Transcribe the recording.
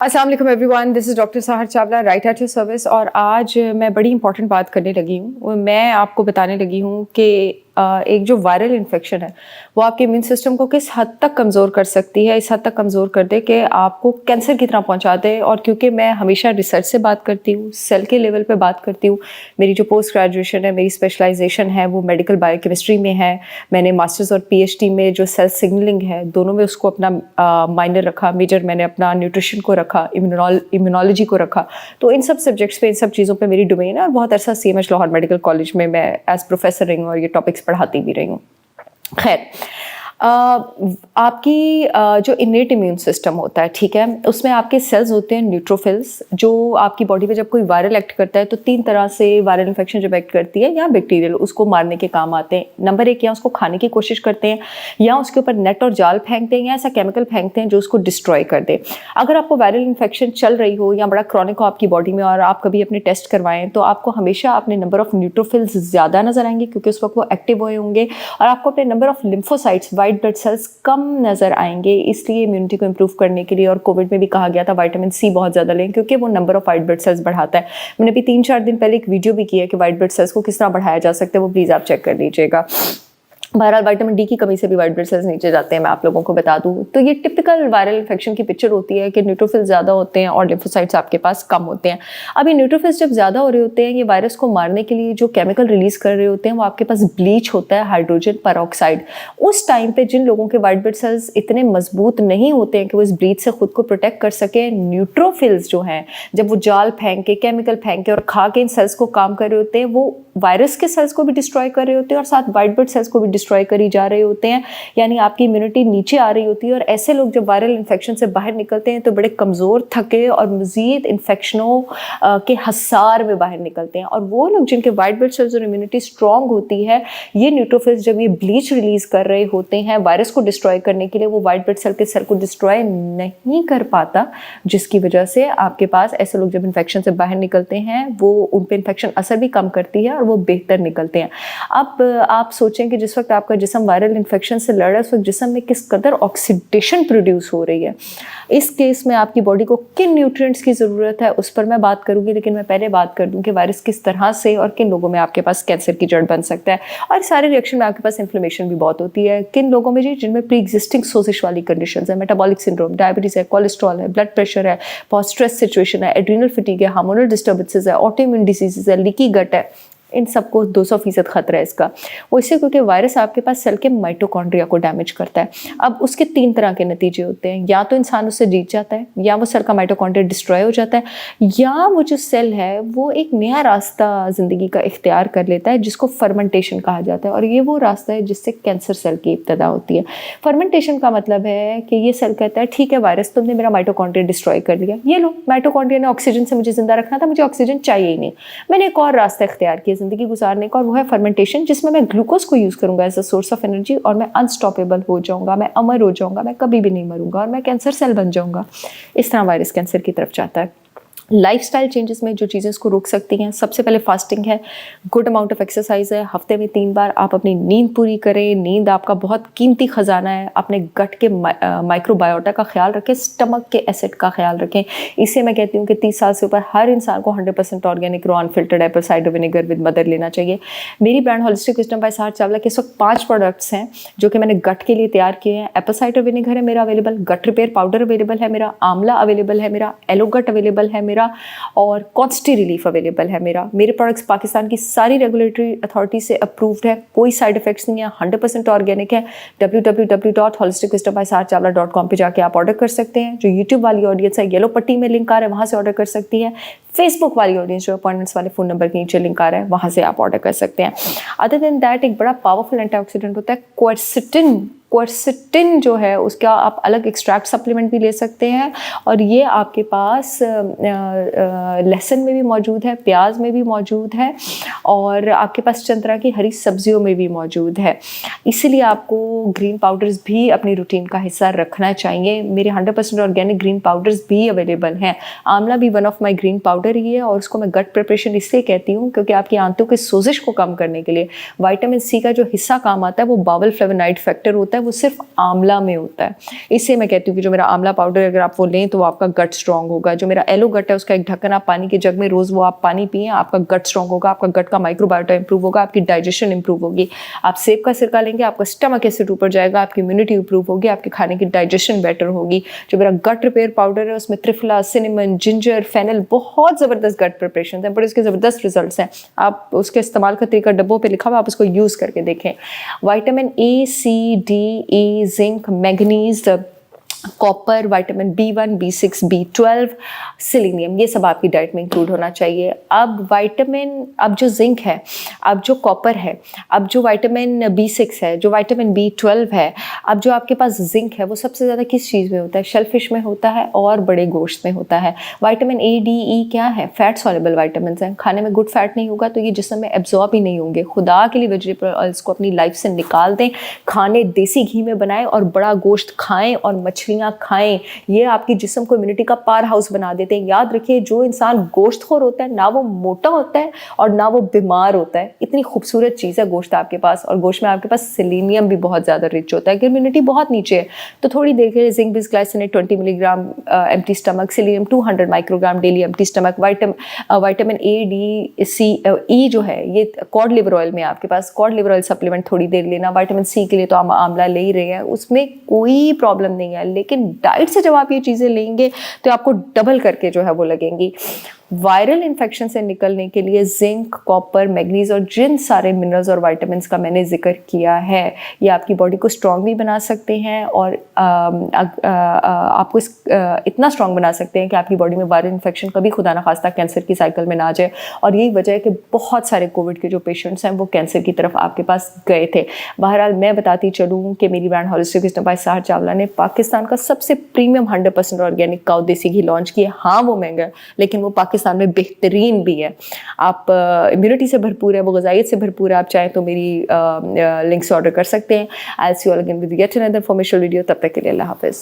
अस्सलाम वालेकुम everyone, this is doctor सहर Chawla, right at your service. और आज मैं बड़ी इंपॉर्टेंट बात करने लगी हूँ। मैं आपको बताने लगी हूँ कि एक जो वायरल इन्फेक्शन है वो आपके इम्यून सिस्टम को किस हद तक कमज़ोर कर सकती है, इस हद तक कमज़ोर कर दे कि आपको कैंसर की तरह पहुँचा दे। और क्योंकि मैं हमेशा रिसर्च से बात करती हूँ, सेल के लेवल पे बात करती हूँ, मेरी जो पोस्ट ग्रेजुएशन है, मेरी स्पेशलाइजेशन है वो मेडिकल बायोकेमिस्ट्री में है। मैंने मास्टर्स और पीएचडी में जो सेल सिग्नलिंग है दोनों में उसको अपना माइनर रखा, मेजर मैंने अपना न्यूट्रिशन को रखा, इम्यूनोलॉजी को रखा। तो इन सब सब्जेक्ट्स पे, इन सब चीज़ों पे मेरी डोमेन है और बहुत अरसा सीएमएच लाहौर मेडिकल कॉलेज में मैं एज प्रोफेसर रही हूँ और ये टॉपिक्स पढ़ाती भी रही हूँ। खैर, आपकी जो इनेट इम्यून सिस्टम होता है, ठीक है, उसमें आपके सेल्स होते हैं न्यूट्रोफिल्स, जो आपकी बॉडी पे जब कोई वायरल एक्ट करता है तो 3 तरह से वायरल इन्फेक्शन जब एक्ट करती है या बैक्टीरियल, उसको मारने के काम आते हैं। नंबर 1, या उसको खाने की कोशिश करते हैं, या उसके ऊपर नेट और जाल फेंकते हैं, या ऐसा केमिकल फेंकते हैं जो उसको डिस्ट्रॉय कर दे। अगर आपको वायरल इन्फेक्शन चल रही हो या बड़ा क्रॉनिक हो आपकी बॉडी में और आप कभी अपने टेस्ट करवाएं तो आपको हमेशा अपने नंबर ऑफ न्यूट्रोफिल्स ज़्यादा नजर आएंगे क्योंकि उस वक्त वो एक्टिव हुए होंगे, और आपको अपने number of lymphocytes, white blood cells कम नजर आएंगे। इसलिए इम्यूनिटी को इंप्रूव करने के लिए, और कोविड में भी कहा गया था विटामिन सी बहुत ज़्यादा लें क्योंकि वो number of white blood sales बढ़ाता है। मैंने भी 3-4 दिन पहले एक वीडियो भी किया है कि वाइट ब्लड सेल्स को किस तरह बढ़ाया जा सकता है, वो प्लीज़ आप चेक कर लीजिएगा। बहरहाल विटामिन डी की कमी से भी वाइट ब्लड सेल्स नीचे जाते हैं, मैं आप लोगों को बता दूं। तो ये टिपिकल वायरल इन्फेक्शन की पिक्चर होती है कि न्यूट्रोफिल्स ज़्यादा होते हैं और लिम्फोसाइट्स आपके पास कम होते हैं। अब ये न्यूट्रोफिल्स जब ज़्यादा हो रहे होते हैं, ये वायरस को मारने के लिए जो केमिकल रिलीज कर रहे होते हैं वो आपके पास ब्लीच होता है, हाइड्रोजन परऑक्साइड। उस टाइम पे जिन लोगों के वाइट ब्लड सेल्स इतने मजबूत नहीं होते हैं कि वो इस ब्लीच से खुद को प्रोटेक्ट कर सके, न्यूट्रोफिल्स जो हैं जब वो जाल फेंक के, केमिकल फेंक के और खा के इन सेल्स को काम कर रहे होते हैं, वो वायरस के सेल्स को भी डिस्ट्रॉय कर रहे होते हैं और साथ वाइट ब्लड सेल्स को भी डिस्ट्रॉय करी जा रहे होते हैं। यानी आपकी इम्यूनिटी नीचे आ रही होती है और ऐसे लोग जब वायरल इन्फेक्शन से बाहर निकलते हैं तो बड़े कमज़ोर, थके और मज़ीद इन्फेक्शनों के हसार में बाहर निकलते हैं। और वो लोग जिनके वाइट ब्लड सेल्स और इम्यूनिटी स्ट्रॉन्ग होती है, ये न्यूट्रोफिल्स जब ये ब्लीच रिलीज कर रहे होते हैं वायरस को डिस्ट्रॉय करने के लिए, वो वाइट ब्लड सेल के सेल को डिस्ट्रॉय नहीं कर पाता, जिसकी वजह से आपके पास ऐसे लोग जब इन्फेक्शन से बाहर निकलते हैं वो उन पर इन्फेक्शन असर भी कम करती है और वो बेहतर निकलते हैं। अब आप सोचें कि जिस वक्त आपका जिस्म वायरल इन्फेक्शन से लड़ रहा है उस वक्त जिस्म में किस कदर ऑक्सीडेशन प्रोड्यूस हो रही है। इस केस में आपकी बॉडी को किन न्यूट्रिएंट्स की ज़रूरत है उस पर मैं बात करूंगी, लेकिन मैं पहले बात कर दूं कि वायरस किस तरह से और किन लोगों में आपके पास कैंसर की जड़ बन सकता है। और सारे रिएक्शन में आपके पास इन्फ्लेमेशन भी बहुत होती है। किन लोगों में जी, जिनमें प्री एग्जिस्टिंग सोजिश वाली कंडीशन है, मेटाबॉलिक सिंड्रोम, डायबिटीज़ है, कोलेस्ट्रॉल है, ब्लड प्रेशर है, बहुत स्ट्रेस सिचुएशन है, एड्रीनल फटीग है, हार्मोनल डिस्टर्बेंसेस है, ऑटोइम्यून डिजीजेज है, लीकी गट है, इन सबको 200% खतरा है इसका। वो इससे क्योंकि वायरस आपके पास सेल के माइटोकॉन्ड्रिया को डैमेज करता है। अब उसके 3 तरह के नतीजे होते हैं, या तो इंसान उससे जीत जाता है, या वो सेल का माइटोकॉन्ड्रिया डिस्ट्रॉय हो जाता है, या वो जो सेल है वो एक नया रास्ता ज़िंदगी का इख्तियार कर लेता है जिसको फर्मेंटेशन कहा जाता है। और ये वो रास्ता है जिससे कैंसर सेल की इब्तदा होती है। फर्मेंटेशन का मतलब है कि ये सेल कहता है ठीक है वायरस, तुमने मेरा माइटोकॉन्ड्रिया डिस्ट्रॉय कर लिया, ये लो, माइटोकॉन्ड्रिया ने ऑक्सीजन से मुझे जिंदा रखना था, मुझे ऑक्सीजन चाहिए ही नहीं, मैंने एक और रास्ता इख्तियार किया ज़िंदगी गुजारने का, और वो है फर्मेंटेशन, जिसमें मैं ग्लूकोज को यूज़ करूंगा as a source of energy और मैं अनस्टॉपेबल हो जाऊंगा, मैं अमर हो जाऊंगा, मैं कभी भी नहीं मरूंगा और मैं कैंसर सेल बन जाऊंगा। इस तरह वायरस कैंसर की तरफ जाता है। लाइफस्टाइल चेंजेस में जो चीज़ें इसको रोक सकती हैं, सबसे पहले फास्टिंग है, गुड अमाउंट ऑफ एक्सरसाइज है, हफ्ते में 3 बार आप अपनी नींद पूरी करें। नींद आपका बहुत कीमती ख़जाना है। अपने गट के माइक्रोबायोटा का ख्याल रखें, स्टमक के एसिड का ख्याल रखें। इससे मैं कहती हूँ कि 30 साल से ऊपर हर इंसान को 100% organic raw unfiltered apple cider vinegar with mother लेना चाहिए। मेरी ब्रांड होलिस्टिक विजडम बाय सहर चावला के इस वक्त 5 प्रोडक्ट्स हैं जो कि मैंने गट के लिए तैयार किए हैं। एप्पल साइडर विनेगर है मेरा अवेलेबल, गट रिपेयर पाउडर अवेलेबल है मेरा, आंवला अवेलेबल है मेरा, एलोगट अवेलेबल है मेरा, और कॉन्स्टी रिलीफ अवेलेबल है मेरा। मेरे प्रोडक्ट्स पाकिस्तान की सारी रेगुलेटरी अथॉरिटी से अप्रूव्ड है, कोई साइड इफेक्ट्स नहीं है, 100% ऑर्गेनिक है। www.holisticwisdombysaharchawla.com पे जाके आप ऑर्डर कर सकते हैं। जो यूट्यूब वाली ऑडियंस है, येलो पट्टी में लिंक आ रहा है, वहाँ से ऑर्डर कर सकती है। फेसबुक वाली ऑडियंस जो अपॉइंटमेंट्स वाले फ़ोन नंबर के नीचे लिंक आ रहा है, वहाँ से आप ऑर्डर कर सकते हैं। अदर देन दैट, एक बड़ा पावरफुल एंटीऑक्सीडेंट होता है क्वर्सिटिन। क्वर्सिटिन जो है उसका आप अलग एक्सट्रैक्ट सप्लीमेंट भी ले सकते हैं, और ये आपके पास लहसुन में भी मौजूद है, प्याज में भी मौजूद है, और आपके पास चंद तरह की हरी सब्जियों में भी मौजूद है। इसीलिए आपको ग्रीन पाउडर्स भी अपनी रूटीन का हिस्सा रखना चाहिए। मेरे 100% ऑर्गेनिक ग्रीन पाउडर्स भी अवेलेबल हैं। आंवला भी one of my green powder ही है, और उसको मैं गट प्रिपरेशन इसलिए कहती हूँ क्योंकि आपकी आंतों की सोजिश को कम करने के लिए विटामिन सी का जो हिस्सा काम आता है वो बावल फ्लेवोनाइड फैक्टर होता है, होता है वो सिर्फ आंवला में होता है। इससे मैं कहती हूँ कि जो मेरा आंवला पाउडर अगर आप वो लें तो आपका गट स्ट्रॉन्ग होगा। जो मेरा एलो गट है उसका एक ढक्कन आप पानी के जग में रोज़ वो आप पानी पिए, आपका गट स्ट्रॉन्ग होगा, आपका गट का माइक्रोबायोटा इंप्रूव होगा, आपकी डाइजेशन इंप्रूव होगी। आप सेब का सिरका लेंगे, आपका स्टमक एसिड ऊपर जाएगा, आपकी इम्यूनिटी इंप्रूव होगी, आपके खाने की डाइजेशन बेटर होगी। जो मेरा गट रिपेयर पाउडर है उसमें त्रिफला, सिनेमन, जिंजर, फेनल, बहुत ज़बरदस्त गट प्रिपरेशन है, बड़े उसके ज़बरदस्त रिजल्ट्स हैं। आप उसके इस्तेमाल का तरीका डब्बों पे लिखा हुआ, आप उसको यूज़ करके देखें। Vitamin A, C, D, E, zinc, manganese, copper, vitamin B1, B6, B12, selenium, ये सब आपकी डाइट में इंक्लूड होना चाहिए। अब जो जिंक है, अब जो कॉपर है, अब जो विटामिन B6 है, जो विटामिन B12 है, अब जो आपके पास जिंक है वो सबसे ज़्यादा किस चीज़ में होता है? शेलफिश में होता है और बड़े गोश्त में होता है। विटामिन A, D, E क्या है? फैट सॉल्युबल विटामिन हैं। खाने में गुड फैट नहीं होगा तो ये जिस्म में एब्जॉर्ब ही नहीं होंगे। खुदा के लिए वेजिटेबल ऑयल्स को अपनी लाइफ से निकाल दें, खाने देसी घी में बनाएं और बड़ा गोश्त खाएं और मछलियाँ खाएं। ये आपकी जिस्म को इम्यूनिटी का पावर हाउस बना देते हैं। याद रखिए, जो इंसान गोश्तखोर होता है ना वो मोटा होता है और ना वो बीमार होता है। इतनी खूबसूरत चीज़ है गोश्त आपके पास, और गोश्त में आपके पास सेलेनियम भी बहुत ज़्यादा रिच होता है कि इम्यूनिटी बहुत नीचे है तो थोड़ी देर के लिए zinc bisglycinate 20 milligram empty stomach, selenium 200 microgram daily empty stomach, vitamin A, D, C, E जो है ये कॉड लिवर ऑयल में आपके पास कॉड लिवर ऑयल सप्लीमेंट थोड़ी देर लेना। विटामिन सी के लिए तो हम आंवला ले ही रहे हैं, उसमें कोई प्रॉब्लम नहीं है, लेकिन डाइट से जब आप ये चीज़ें लेंगे तो आपको डबल करके जो है वो लगेंगी। वायरल इन्फेक्शन से निकलने के लिए जिंक, कॉपर, मैग्नीज और जिन सारे मिनरल्स और विटामिन्स का मैंने जिक्र किया है ये आपकी बॉडी को स्ट्रॉन्ग भी बना सकते हैं और आपको इतना स्ट्रॉन्ग बना सकते हैं कि आपकी बॉडी में वायरल इन्फेक्शन कभी खुदा ना खास्ता कैंसर की साइकिल में ना जाए। और यही वजह है कि बहुत सारे कोविड के जो पेशेंट्स हैं वो कैंसर की तरफ आपके पास गए थे। बहरहाल मैं बताती चलूँ कि मेरी brand holistic wisdom by Sahar Chawla ने पाकिस्तान का सबसे प्रीमियम 100% ऑर्गेनिक काऊ देसी घी लॉन्च किया। हाँ वो महंगा है लेकिन वो पाकिस्तान में बेहतरीन भी है। आप इम्यूनिटी से भरपूर है, वो ग़िज़ाइयत से भरपूर है। आप चाहें तो मेरी लिंक से ऑर्डर कर सकते हैं। I will see you all again with yet another informative video. तब तक के लिए अल्लाह हाफ़िज़।